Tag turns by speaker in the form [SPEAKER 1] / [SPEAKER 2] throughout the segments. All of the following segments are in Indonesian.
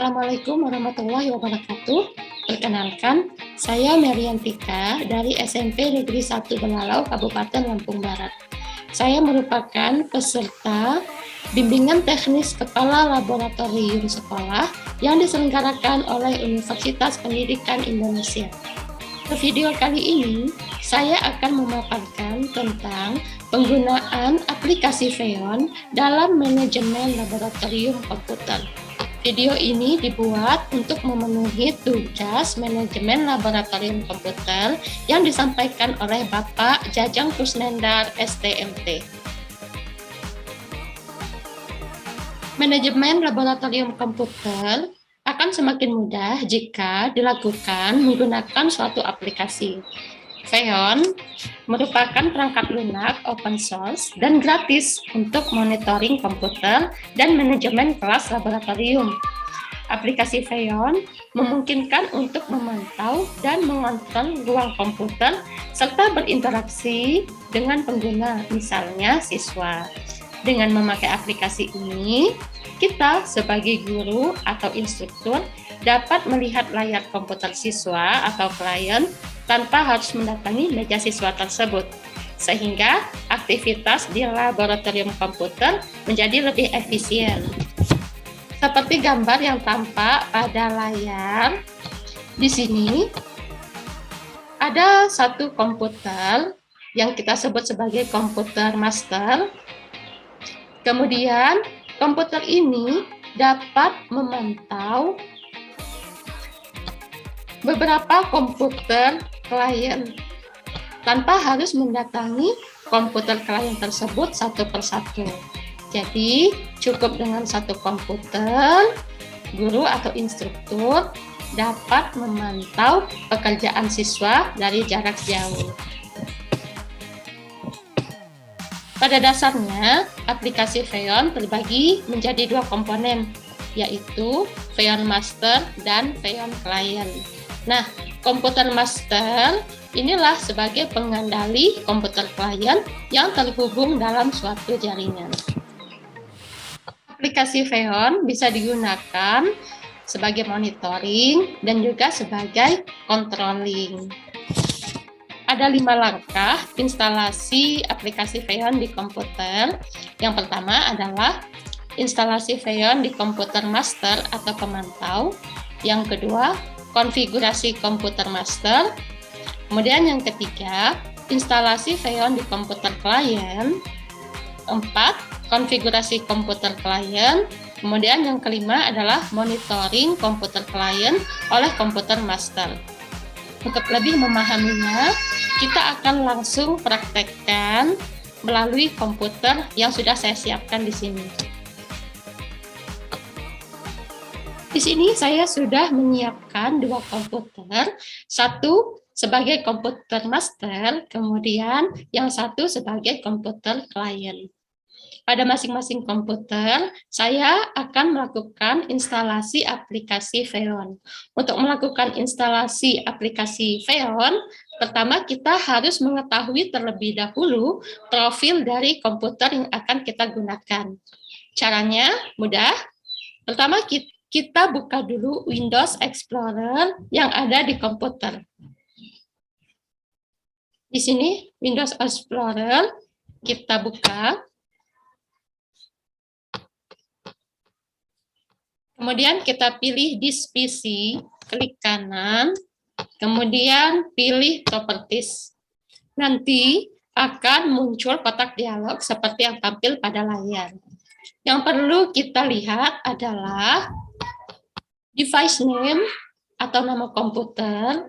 [SPEAKER 1] Assalamualaikum warahmatullahi wabarakatuh. Perkenalkan, saya Meriantika dari SMP Negeri 1 Belalau, Kabupaten Lampung Barat. Saya merupakan peserta bimbingan teknis kepala laboratorium sekolah yang diselenggarakan oleh Universitas Pendidikan Indonesia. Di video kali ini, saya akan memaparkan tentang penggunaan aplikasi Feon dalam manajemen laboratorium komputer. Video ini dibuat untuk memenuhi tugas manajemen laboratorium komputer yang disampaikan oleh Bapak Jajang Kusnendar, STMT. Manajemen laboratorium komputer akan semakin mudah jika dilakukan menggunakan suatu aplikasi. Feon merupakan perangkat lunak open source dan gratis untuk monitoring komputer dan manajemen kelas laboratorium. Aplikasi Feon memungkinkan untuk memantau dan mengontrol ruang komputer serta berinteraksi dengan pengguna, misalnya siswa. Dengan memakai aplikasi ini, kita sebagai guru atau instruktur dapat melihat layar komputer siswa atau klien tanpa harus mendatangi meja siswa tersebut, sehingga aktivitas di laboratorium komputer menjadi lebih efisien. Seperti gambar yang tampak pada layar, di sini ada satu komputer yang kita sebut sebagai komputer master. Kemudian komputer ini dapat memantau beberapa komputer klien tanpa harus mendatangi komputer klien tersebut satu persatu. Jadi cukup dengan satu komputer, guru atau instruktur dapat memantau pekerjaan siswa dari jarak jauh. Pada dasarnya, aplikasi Feon terbagi menjadi dua komponen, yaitu Feon Master dan Feon Client. Nah, komputer master inilah sebagai pengendali komputer klien yang terhubung dalam suatu jaringan. Aplikasi Feon bisa digunakan sebagai monitoring dan juga sebagai controlling. Ada 5 langkah instalasi aplikasi Feon di komputer. Yang pertama adalah instalasi Feon di komputer master atau pemantau. Yang kedua, konfigurasi komputer master. Kemudian yang ketiga, instalasi Feon di komputer klien. 4, konfigurasi komputer klien. Kemudian yang kelima adalah monitoring komputer klien oleh komputer master. Untuk lebih memahaminya, kita akan langsung praktekkan melalui komputer yang sudah saya siapkan di sini. Di sini saya sudah menyiapkan dua komputer, satu sebagai komputer master, kemudian yang satu sebagai komputer klien. Pada masing-masing komputer, saya akan melakukan instalasi aplikasi Feon. Untuk melakukan instalasi aplikasi Feon, pertama kita harus mengetahui terlebih dahulu profil dari komputer yang akan kita gunakan. Caranya mudah. Pertama kita buka dulu Windows Explorer yang ada di komputer. Di sini Windows Explorer kita buka. Kemudian kita pilih This PC, klik kanan, kemudian pilih Properties. Nanti akan muncul kotak dialog seperti yang tampil pada layar. Yang perlu kita lihat adalah device name atau nama komputer,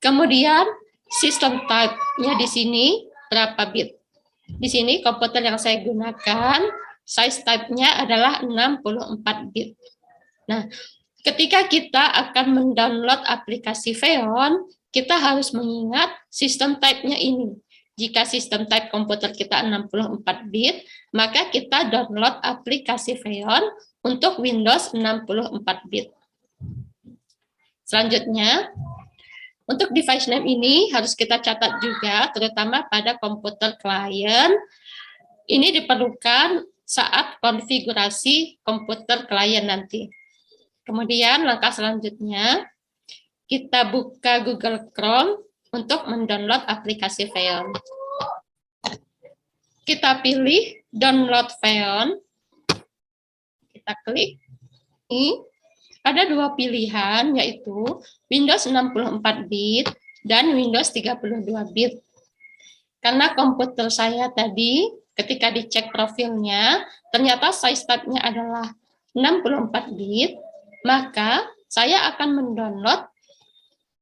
[SPEAKER 1] kemudian system type-nya di sini berapa bit. Di sini komputer yang saya gunakan, size type-nya adalah 64 bit. Nah, ketika kita akan mendownload aplikasi Feon, kita harus mengingat sistem type-nya ini. Jika sistem type komputer kita 64 bit, maka kita download aplikasi Feon untuk Windows 64 bit. Selanjutnya, untuk device name ini harus kita catat juga, terutama pada komputer klien. Ini diperlukan saat konfigurasi komputer klien nanti. Kemudian langkah selanjutnya, kita buka Google Chrome untuk mendownload aplikasi Feon. Kita pilih download Feon. Kita klik. Ini ada dua pilihan, yaitu Windows 64 bit dan Windows 32 bit. Karena komputer saya tadi, ketika dicek profilnya, ternyata size tabnya adalah 64 bit, maka saya akan mendownload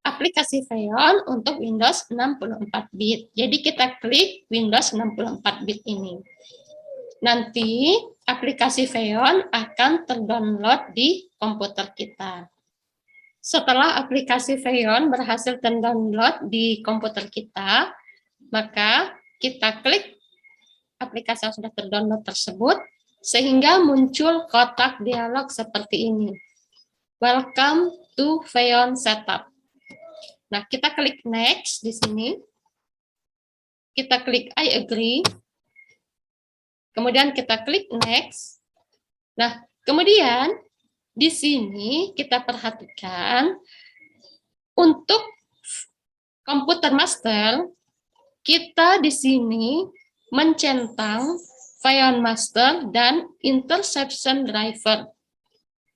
[SPEAKER 1] aplikasi Feon untuk Windows 64 bit. Jadi kita klik Windows 64 bit ini. Nanti aplikasi Feon akan terdownload di komputer kita. Setelah aplikasi Feon berhasil terdownload di komputer kita, maka kita klik aplikasi yang sudah terdownload tersebut, sehingga muncul kotak dialog seperti ini. Welcome to Feon Setup. Nah, kita klik next di sini. Kita klik I agree. Kemudian kita klik next. Nah, kemudian di sini kita perhatikan untuk komputer master, kita di sini mencentang Feon Master dan Interception Driver.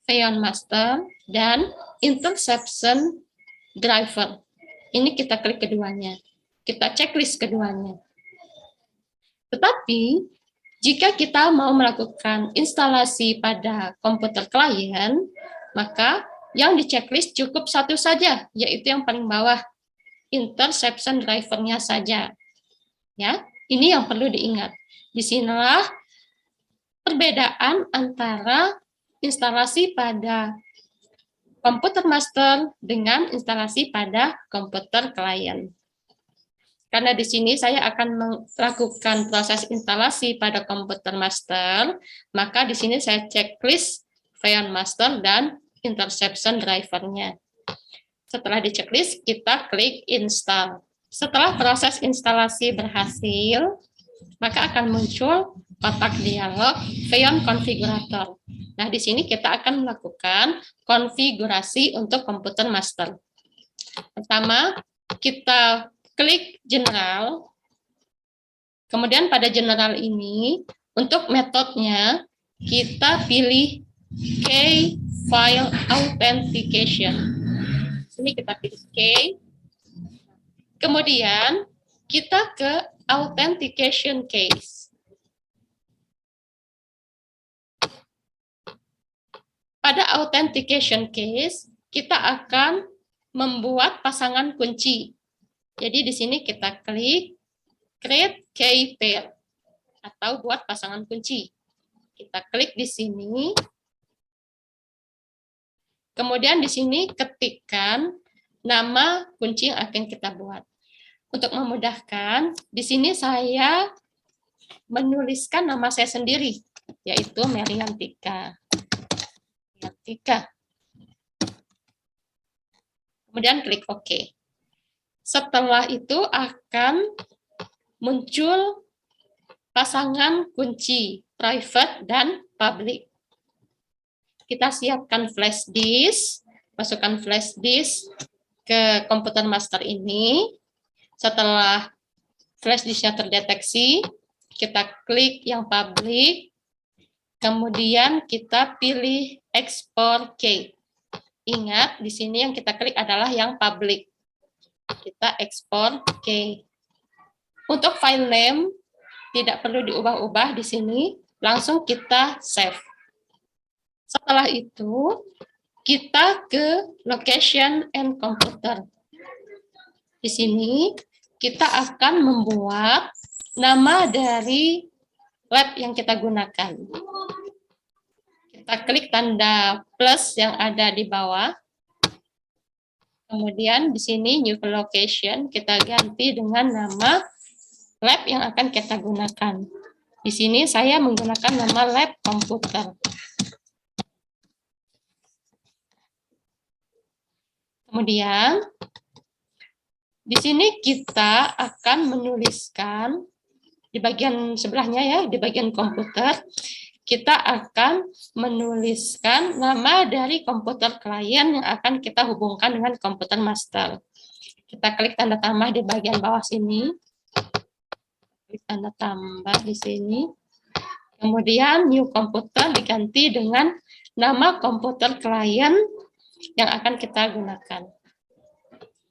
[SPEAKER 1] Feon Master dan Interception Driver. Ini kita klik keduanya. Kita checklist keduanya. Tetapi, jika kita mau melakukan instalasi pada komputer klien, maka yang di checklist cukup satu saja, yaitu yang paling bawah, interception driver-nya saja. Ya, ini yang perlu diingat. Disinilah perbedaan antara instalasi pada komputer master dengan instalasi pada komputer klien. Karena di sini saya akan melakukan proses instalasi pada komputer master, maka di sini saya checklist Feon Master dan interception driver-nya. Setelah di checklist, kita klik install. Setelah proses instalasi berhasil, maka akan muncul kotak dialog Feon Configurator. Nah, di sini kita akan melakukan konfigurasi untuk komputer master. Pertama, kita klik general, kemudian pada general ini, untuk metodenya, kita pilih Key File Authentication. Sini kita pilih Key, kemudian kita ke Authentication Case. Pada Authentication Case, kita akan membuat pasangan kunci. Jadi di sini kita klik Create Key Pair atau buat pasangan kunci. Kita klik di sini. Kemudian di sini ketikkan nama kunci yang akan kita buat. Untuk memudahkan, di sini saya menuliskan nama saya sendiri, yaitu Meriantika. Kemudian klik OK. Setelah itu akan muncul pasangan kunci private dan public. Kita siapkan flash disk, masukkan flash disk ke komputer master ini. Setelah flash disknya terdeteksi, kita klik yang public, kemudian kita pilih export key. Ingat, di sini yang kita klik adalah yang public. Kita ekspor key. Untuk file name tidak perlu diubah-ubah di sini, langsung kita save. Setelah itu kita ke location and computer. Di sini kita akan membuat nama dari lab yang kita gunakan. Kita klik tanda plus yang ada di bawah. Kemudian di sini new location kita ganti dengan nama lab yang akan kita gunakan. Di sini saya menggunakan nama lab komputer. Kemudian di sini kita akan menuliskan di bagian sebelahnya ya, di bagian komputer, kita akan menuliskan nama dari komputer klien yang akan kita hubungkan dengan komputer master. Kita klik tanda tambah di bagian bawah sini. Klik tanda tambah di sini. Kemudian new komputer diganti dengan nama komputer klien yang akan kita gunakan.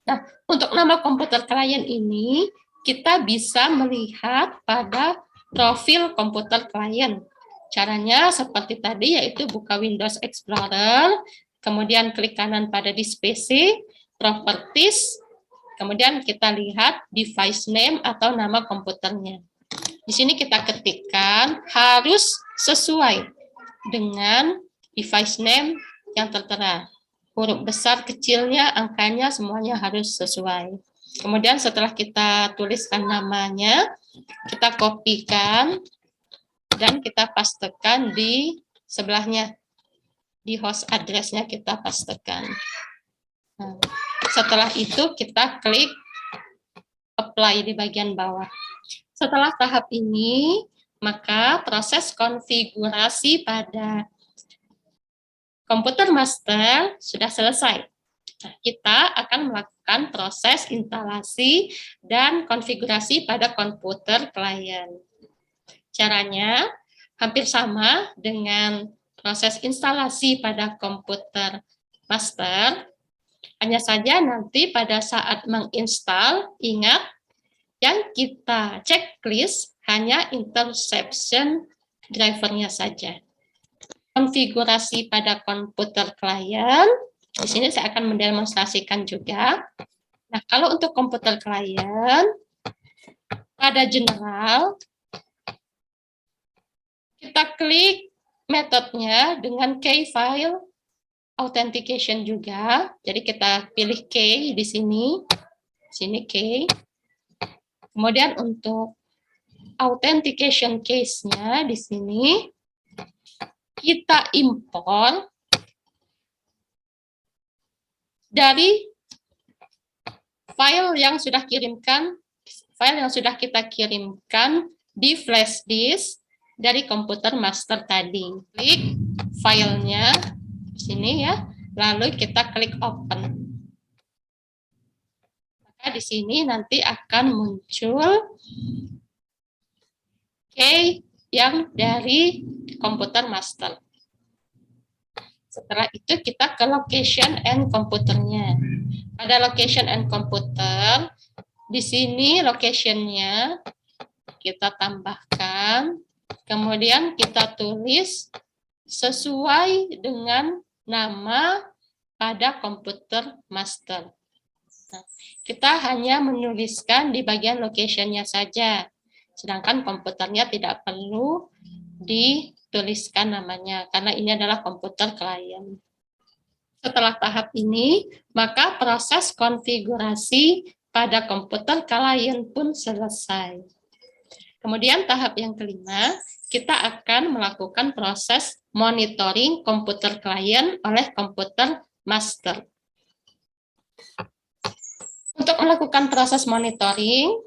[SPEAKER 1] Nah, untuk nama komputer klien ini, kita bisa melihat pada profil komputer klien. Caranya seperti tadi, yaitu buka Windows Explorer, kemudian klik kanan pada disk PC, Properties, kemudian kita lihat device name atau nama komputernya. Di sini kita ketikkan harus sesuai dengan device name yang tertera. Huruf besar, kecilnya, angkanya, semuanya harus sesuai. Kemudian setelah kita tuliskan namanya, kita kopikan dan kita pastekan di sebelahnya. Di host address-nya kita pastekan. Nah, setelah itu kita klik apply di bagian bawah. Setelah tahap ini, maka proses konfigurasi pada komputer master sudah selesai. Nah, kita akan melakukan proses instalasi dan konfigurasi pada komputer klien. Caranya hampir sama dengan proses instalasi pada komputer master, hanya saja nanti pada saat menginstal, ingat yang kita checklist hanya interception drivernya saja. Konfigurasi pada komputer klien, di sini saya akan mendemonstrasikan juga. Nah, kalau untuk komputer klien, pada general, kita klik metodenya dengan key file authentication juga. Jadi kita pilih key di sini. Sini key. Kemudian untuk authentication case-nya di sini kita import dari file yang sudah kita kirimkan di flash disk dari komputer master tadi. Klik filenya di sini ya, lalu kita klik open. Maka di sini nanti akan muncul key yang dari komputer master. Setelah itu kita ke location and komputernya. Pada location and komputer, di sini location-nya kita tambahkan, kemudian kita tulis sesuai dengan nama pada komputer master. Nah, kita hanya menuliskan di bagian location-nya saja, sedangkan komputernya tidak perlu dituliskan namanya, karena ini adalah komputer klien. Setelah tahap ini, maka proses konfigurasi pada komputer klien pun selesai. Kemudian tahap yang kelima, kita akan melakukan proses monitoring komputer klien oleh komputer master. Untuk melakukan proses monitoring,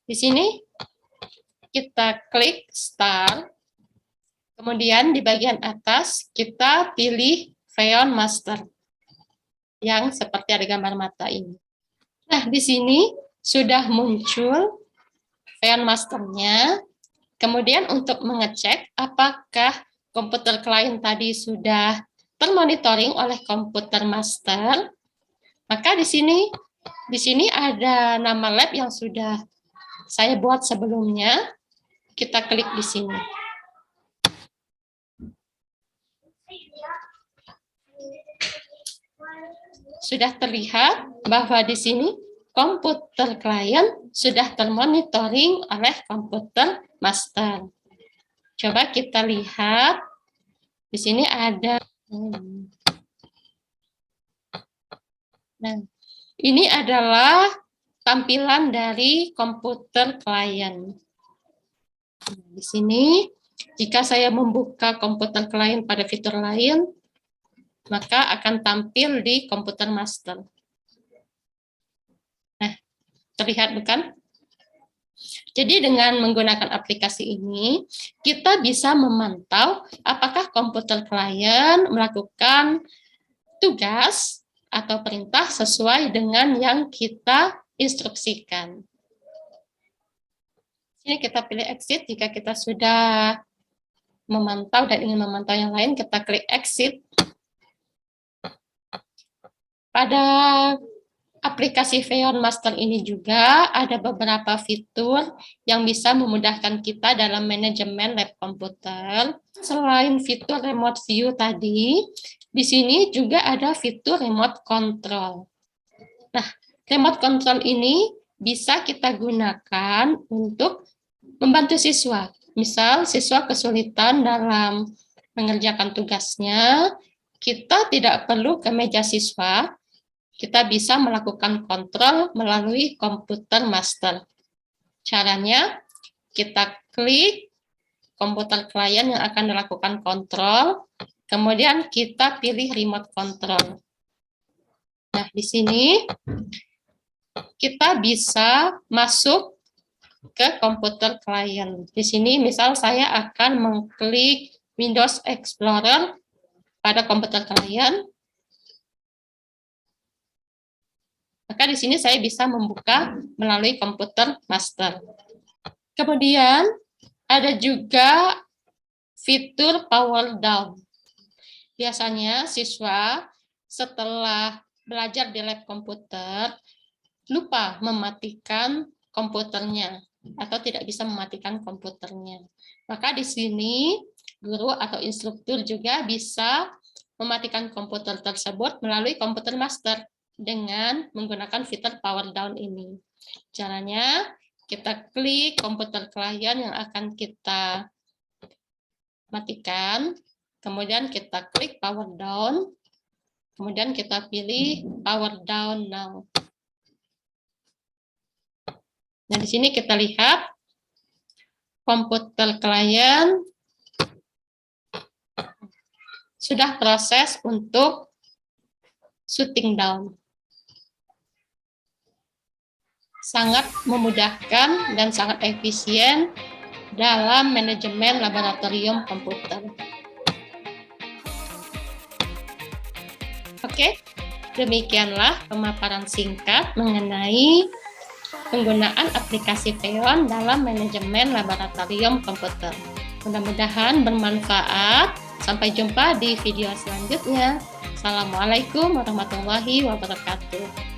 [SPEAKER 1] di sini kita klik Start, kemudian di bagian atas kita pilih Xeon Master yang seperti ada gambar mata ini. Nah, di sini sudah muncul Xeon Master-nya. Kemudian untuk mengecek apakah komputer klien tadi sudah termonitoring oleh komputer master, maka di sini ada nama lab yang sudah saya buat sebelumnya. Kita klik di sini. Sudah terlihat bahwa di sini komputer klien sudah termonitoring oleh komputer master. Coba kita lihat. Di sini ada. Nah, ini adalah tampilan dari komputer klien. Di sini, jika saya membuka komputer klien pada fitur lain, maka akan tampil di komputer master. Nah, terlihat bukan? Jadi dengan menggunakan aplikasi ini, kita bisa memantau apakah komputer klien melakukan tugas atau perintah sesuai dengan yang kita instruksikan. Ini kita pilih exit jika kita sudah memantau dan ingin memantau yang lain, kita klik exit. Pada aplikasi Feon Master ini juga ada beberapa fitur yang bisa memudahkan kita dalam manajemen lab komputer. Selain fitur remote view tadi, di sini juga ada fitur remote control. Nah, remote control ini bisa kita gunakan untuk membantu siswa. Misal siswa kesulitan dalam mengerjakan tugasnya, kita tidak perlu ke meja siswa, kita bisa melakukan kontrol melalui komputer master. Caranya, kita klik komputer klien yang akan dilakukan kontrol, kemudian kita pilih remote control. Nah, di sini kita bisa masuk ke komputer klien. Di sini misal saya akan mengklik Windows Explorer pada komputer klien. Maka di sini saya bisa membuka melalui komputer master. Kemudian ada juga fitur power down. Biasanya siswa setelah belajar di lab komputer lupa mematikan komputernya atau tidak bisa mematikan komputernya. Maka di sini guru atau instruktur juga bisa mematikan komputer tersebut melalui komputer master dengan menggunakan fitur power down ini. Caranya, kita klik komputer klien yang akan kita matikan, kemudian kita klik power down, kemudian kita pilih power down now. Nah, di sini kita lihat komputer klien sudah proses untuk shutting down. Sangat memudahkan dan sangat efisien dalam manajemen laboratorium komputer. Oke, demikianlah pemaparan singkat mengenai penggunaan aplikasi Feon dalam manajemen laboratorium komputer. Mudah-mudahan bermanfaat. Sampai jumpa di video selanjutnya. Assalamualaikum warahmatullahi wabarakatuh.